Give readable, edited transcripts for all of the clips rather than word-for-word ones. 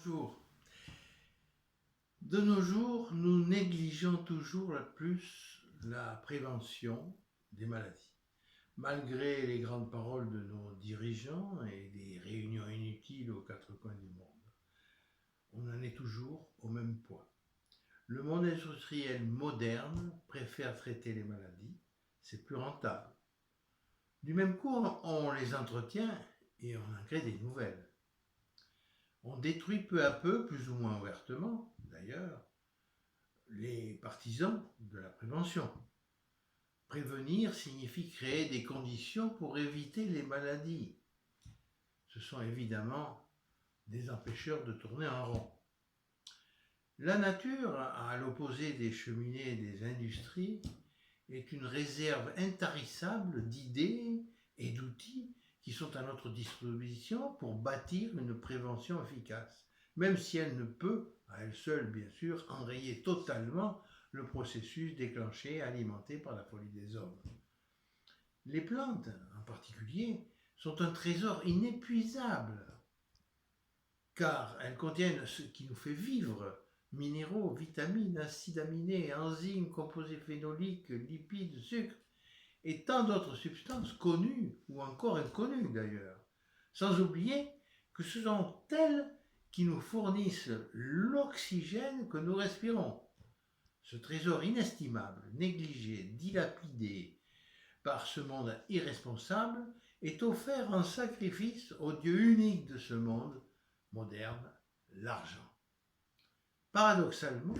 Bonjour. De nos jours, nous négligeons toujours plus la prévention des maladies. Malgré les grandes paroles de nos dirigeants et des réunions inutiles aux quatre coins du monde, on en est toujours au même point. Le monde industriel moderne préfère traiter les maladies, c'est plus rentable. Du même coup, on les entretient et on en crée des nouvelles. On détruit peu à peu, plus ou moins ouvertement d'ailleurs, les partisans de la prévention. Prévenir signifie créer des conditions pour éviter les maladies. Ce sont évidemment des empêcheurs de tourner en rond. La nature, à l'opposé des cheminées et des industries, est une réserve intarissable d'idées et d'outils qui sont à notre disposition pour bâtir une prévention efficace, même si elle ne peut, à elle seule bien sûr, enrayer totalement le processus déclenché et alimenté par la folie des hommes. Les plantes, en particulier, sont un trésor inépuisable, car elles contiennent ce qui nous fait vivre: minéraux, vitamines, acides aminés, enzymes, composés phénoliques, lipides, sucres, et tant d'autres substances connues ou encore inconnues d'ailleurs. Sans oublier que ce sont elles qui nous fournissent l'oxygène que nous respirons. Ce trésor inestimable, négligé, dilapidé par ce monde irresponsable, est offert en sacrifice au Dieu unique de ce monde moderne, l'argent. Paradoxalement,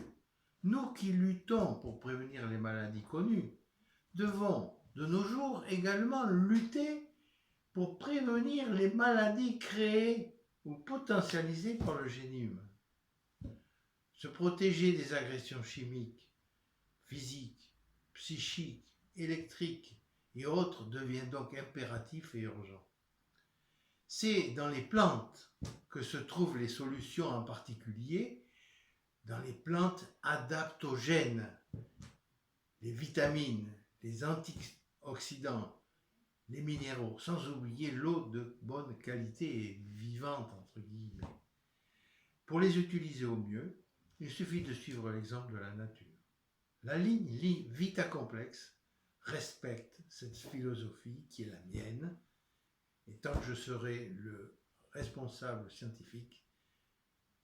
nous qui luttons pour prévenir les maladies connues, devons de nos jours également lutter pour prévenir les maladies créées ou potentialisées par le génie humain. Se protéger des agressions chimiques, physiques, psychiques, électriques et autres devient donc impératif et urgent. C'est dans les plantes que se trouvent les solutions, en particulier dans les plantes adaptogènes, les vitamines, les antioxydants, les minéraux, sans oublier l'eau de bonne qualité et vivante, entre guillemets. Pour les utiliser au mieux, il suffit de suivre l'exemple de la nature. La ligne Vitacomplex respecte cette philosophie qui est la mienne, et tant que je serai le responsable scientifique,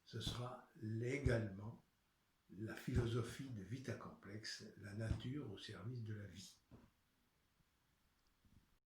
ce sera également la philosophie de Vitacomplex, la nature au service de la vie.